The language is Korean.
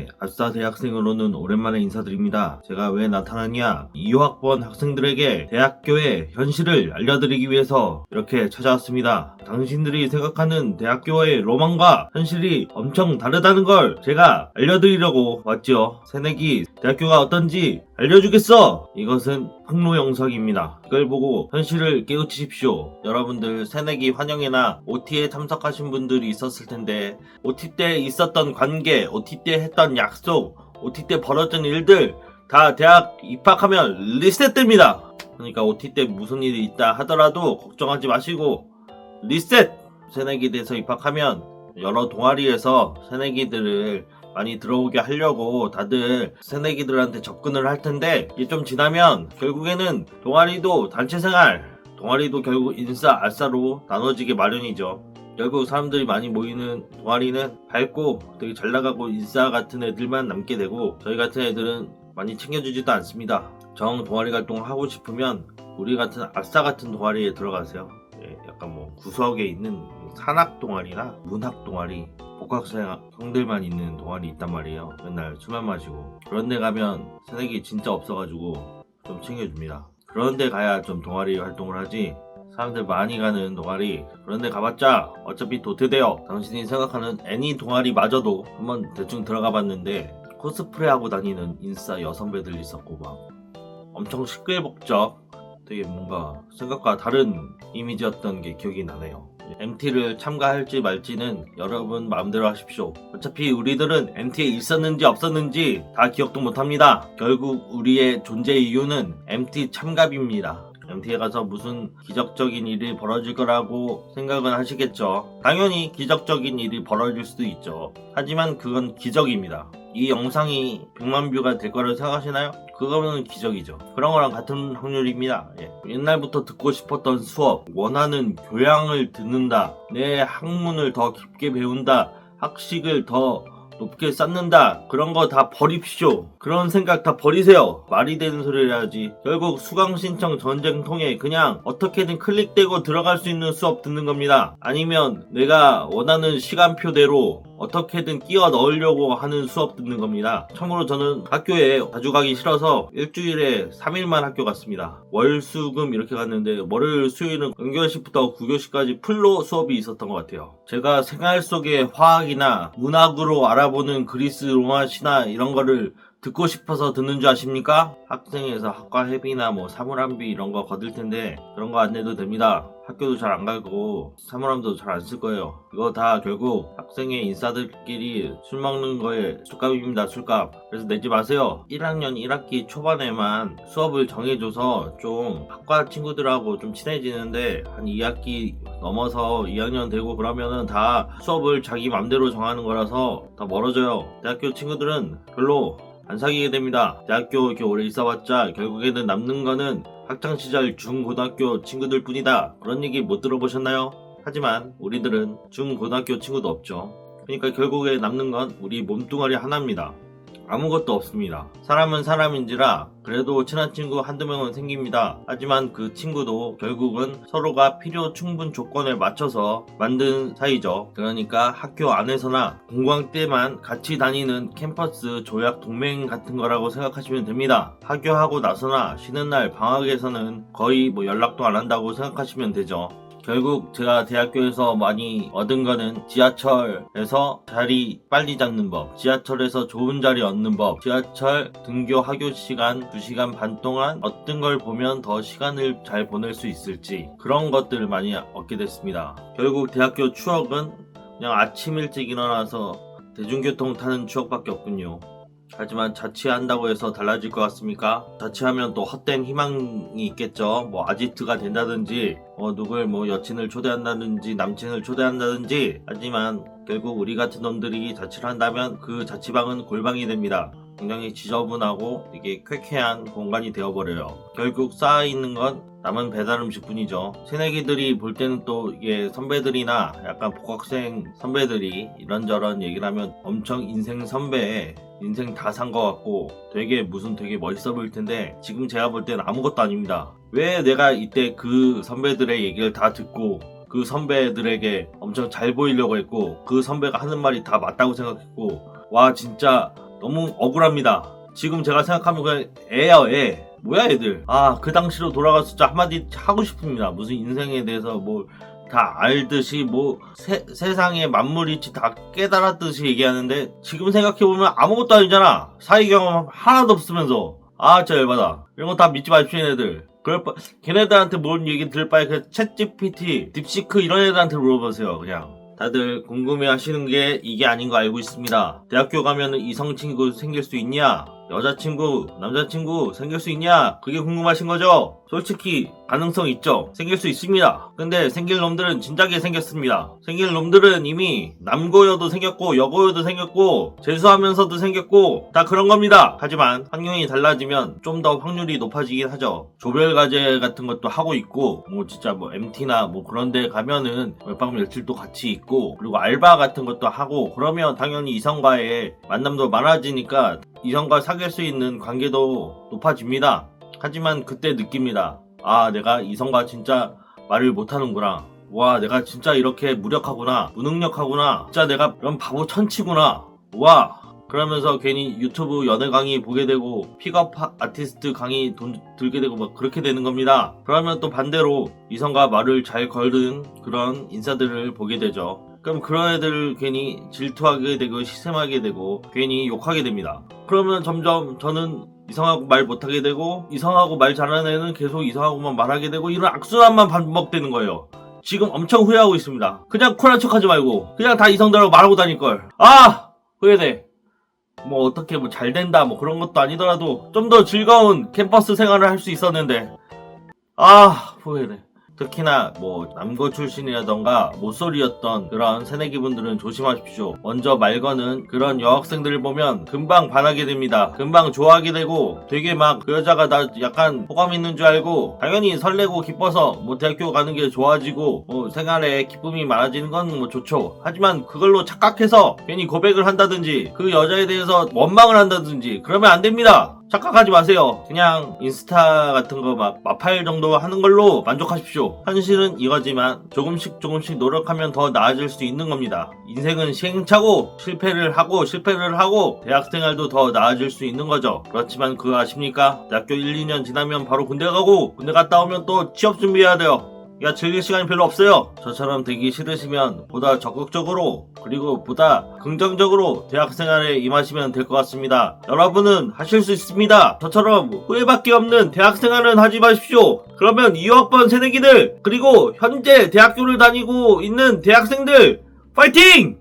네, 아싸 대학생으로는 오랜만에 인사드립니다. 제가 왜 나타났냐? 2학번 학생들에게 대학교의 현실을 알려드리기 위해서 이렇게 찾아왔습니다. 당신들이 생각하는 대학교의 로망과 현실이 엄청 다르다는 걸 제가 알려드리려고 왔죠. 새내기 대학교가 어떤지 알려주겠어! 이것은 항로 영상입니다. 이걸 보고 현실을 깨우치십시오. 여러분들 새내기 환영회나 OT에 참석하신 분들이 있었을 텐데 OT 때 있었던 관계, OT 때 했던 약속, OT 때 벌어진 일들 다 대학 입학하면 리셋됩니다. 그러니까 OT 때 무슨 일이 있다 하더라도 걱정하지 마시고 리셋! 새내기 돼서 입학하면 여러 동아리에서 새내기들을 많이 들어오게 하려고 다들 새내기들한테 접근을 할 텐데 이게 좀 지나면 결국에는 동아리도 단체생활, 동아리도 결국 인싸, 알싸로 나눠지게 마련이죠. 결국 사람들이 많이 모이는 동아리는 밝고 되게 잘나가고 인싸 같은 애들만 남게 되고 저희 같은 애들은 많이 챙겨주지도 않습니다. 정 동아리 활동을 하고 싶으면 우리 같은 아싸 같은 동아리에 들어가세요. 약간 뭐 구석에 있는 산악 동아리나 문학 동아리, 복학생 형들만 있는 동아리 있단 말이에요. 맨날 술만 마시고 그런 데 가면 새내기 진짜 없어가지고 좀 챙겨줍니다. 그런 데 가야 좀 동아리 활동을 하지 사람들 많이 가는 동아리 그런 데 가봤자 어차피 도태돼요. 당신이 생각하는 애니 동아리마저도 한번 대충 들어가 봤는데 코스프레 하고 다니는 인싸 여선배들 있었고 막 엄청 시끌벅적 되게 뭔가 생각과 다른 이미지였던 게 기억이 나네요. MT를 참가할지 말지는 여러분 마음대로 하십시오. 어차피 우리들은 MT에 있었는지 없었는지 다 기억도 못합니다. 결국 우리의 존재 이유는 MT 참가비입니다. MT에 가서 무슨 기적적인 일이 벌어질 거라고 생각은 하시겠죠. 당연히 기적적인 일이 벌어질 수도 있죠. 하지만 그건 기적입니다. 이 영상이 100만 뷰가 될 거라고 생각하시나요? 그거는 기적이죠. 그런 거랑 같은 확률입니다. 옛날부터 듣고 싶었던 수업, 원하는 교양을 듣는다, 내 학문을 더 깊게 배운다, 학식을 더 높게 쌓는다, 그런 거 다 버립시오. 그런 생각 다 버리세요. 말이 되는 소리를 해야지. 결국 수강 신청 전쟁 통해 그냥 어떻게든 클릭되고 들어갈 수 있는 수업 듣는 겁니다. 아니면 내가 원하는 시간표대로 어떻게든 끼워 넣으려고 하는 수업 듣는 겁니다. 참고로 저는 학교에 자주 가기 싫어서 일주일에 3일만 학교 갔습니다. 월, 수, 금 이렇게 갔는데 월요일, 수요일은 0교시부터 9교시까지 풀로 수업이 있었던 것 같아요. 제가 생활 속의 화학이나 문학으로 알아보는 그리스 로마 신화 이런 거를 듣고 싶어서 듣는 줄 아십니까? 학생회에서 학과 회비나 뭐 사물함비 이런 거 거둘 텐데 그런 거 안 내도 됩니다. 학교도 잘 안 가고 사물함도 잘 안 쓸 거예요. 이거 다 결국 학생회 인싸들끼리 술 먹는 거에 술값입니다. 술값. 그래서 내지 마세요. 1학년 1학기 초반에만 수업을 정해줘서 좀 학과 친구들하고 좀 친해지는데 한 2학기 넘어서 2학년 되고 그러면은 다 수업을 자기 맘대로 정하는 거라서 다 멀어져요. 대학교 친구들은 별로 안 사귀게 됩니다. 대학교 이렇게 오래 있어봤자 결국에는 남는 거는 학창시절 중고등학교 친구들 뿐이다. 그런 얘기 못 들어보셨나요? 하지만 우리들은 중고등학교 친구도 없죠. 그러니까 결국에 남는 건 우리 몸뚱아리 하나입니다. 아무것도 없습니다. 사람은 사람인지라 그래도 친한 친구 한두 명은 생깁니다. 하지만 그 친구도 결국은 서로가 필요 충분 조건에 맞춰서 만든 사이죠. 그러니까 학교 안에서나 공강 때만 같이 다니는 캠퍼스 조약 동맹 같은 거라고 생각하시면 됩니다. 하교하고 나서나 쉬는 날 방학에서는 거의 뭐 연락도 안 한다고 생각하시면 되죠. 결국 제가 대학교에서 많이 얻은 거는 지하철에서 자리 빨리 잡는 법, 지하철에서 좋은 자리 얻는 법, 지하철 등교 하교 시간 2시간 반 동안 어떤 걸 보면 더 시간을 잘 보낼 수 있을지 그런 것들을 많이 얻게 됐습니다. 결국 대학교 추억은 그냥 아침 일찍 일어나서 대중교통 타는 추억밖에 없군요. 하지만 자취한다고 해서 달라질 것 같습니까? 자취하면 또 헛된 희망이 있겠죠. 뭐 아지트가 된다든지 누굴 뭐 여친을 초대한다든지 남친을 초대한다든지. 하지만 결국 우리 같은 놈들이 자취를 한다면 그 자취방은 골방이 됩니다. 굉장히 지저분하고 되게 쾌쾌한 공간이 되어버려요. 결국 쌓여있는 건 남은 배달 음식뿐이죠. 새내기들이 볼 때는 또 이게 선배들이나 약간 복학생 선배들이 이런저런 얘기를 하면 엄청 인생 선배에 인생 다 산 것 같고 되게 멋있어 보일 텐데 지금 제가 볼 때는 아무것도 아닙니다. 왜 내가 이때 그 선배들의 얘기를 다 듣고 그 선배들에게 엄청 잘 보이려고 했고 그 선배가 하는 말이 다 맞다고 생각했고 와 진짜 너무 억울합니다. 지금 제가 생각하면 그냥 애야 애. 뭐야 애들. 그 당시로 돌아가서 진짜 한마디 하고 싶습니다. 무슨 인생에 대해서 뭐 다 알듯이 뭐 세상의 만물이치 다 깨달았듯이 얘기하는데 지금 생각해보면 아무것도 아니잖아. 사회 경험 하나도 없으면서. 진짜 열받아. 이런 거 다 믿지 마십시오 애들. 걔네들한테 뭔 얘기 들을 바에 그 챗GPT, 딥시크 이런 애들한테 물어보세요 그냥. 다들 궁금해 하시는 게 이게 아닌 거 알고 있습니다. 대학교 가면은 이성친구 생길 수 있냐? 여자친구, 남자친구 생길 수 있냐? 그게 궁금하신 거죠? 솔직히 가능성 있죠? 생길 수 있습니다. 근데 생길 놈들은 진작에 생겼습니다. 생길 놈들은 이미 남고여도 생겼고 여고여도 생겼고 재수하면서도 생겼고 다 그런 겁니다. 하지만 환경이 달라지면 좀 더 확률이 높아지긴 하죠. 조별과제 같은 것도 하고 있고 뭐 진짜 뭐 MT나 뭐 그런 데 가면은 몇 박 며칠도 같이 있고 그리고 알바 같은 것도 하고 그러면 당연히 이성과의 만남도 많아지니까 이성과 사귈 수 있는 관계도 높아집니다. 하지만 그때 느낍니다. 내가 이성과 진짜 말을 못하는구나. 와, 내가 진짜 이렇게 무력하구나. 무능력하구나. 진짜 내가 이런 바보 천치구나. 와. 그러면서 괜히 유튜브 연애 강의 보게 되고 픽업 아티스트 강의 돈 들게 되고 막 그렇게 되는 겁니다. 그러면 또 반대로 이성과 말을 잘 걸는 그런 인사들을 보게 되죠. 그럼 그런 애들 괜히 질투하게 되고 시샘하게 되고 괜히 욕하게 됩니다. 그러면 점점 저는 이성하고 말 못하게 되고 이성하고 말 잘하는 애는 계속 이성하고만 말하게 되고 이런 악순환만 반복되는 거예요. 지금 엄청 후회하고 있습니다. 그냥 쿨한 척하지 말고 그냥 다 이성들하고 말하고 다닐걸. 후회돼. 뭐 어떻게 뭐 잘 된다 뭐 그런 것도 아니더라도 좀 더 즐거운 캠퍼스 생활을 할 수 있었는데 후회돼. 특히나 뭐 남고 출신이라던가 모쏠이었던 그런 새내기분들은 조심하십시오. 먼저 말 거는 그런 여학생들을 보면 금방 반하게 됩니다. 금방 좋아하게 되고 되게 막 그 여자가 나 약간 호감 있는 줄 알고 당연히 설레고 기뻐서 뭐 대학교 가는 게 좋아지고 뭐 생활에 기쁨이 많아지는 건 뭐 좋죠. 하지만 그걸로 착각해서 괜히 고백을 한다든지 그 여자에 대해서 원망을 한다든지 그러면 안 됩니다. 착각하지 마세요. 그냥 인스타 같은 거 막 마팔 정도 하는 걸로 만족하십시오. 현실은 이거지만 조금씩 노력하면 더 나아질 수 있는 겁니다. 인생은 시행착오, 실패를 하고 대학생활도 더 나아질 수 있는 거죠. 그렇지만 그거 아십니까? 대학교 1, 2년 지나면 바로 군대 가고 군대 갔다 오면 또 취업 준비해야 돼요. 즐길 시간이 별로 없어요. 저처럼 되기 싫으시면 보다 적극적으로 그리고 보다 긍정적으로 대학생활에 임하시면 될 것 같습니다. 여러분은 하실 수 있습니다. 저처럼 후회밖에 없는 대학생활은 하지 마십시오. 그러면 2학번 새내기들 그리고 현재 대학교를 다니고 있는 대학생들 파이팅!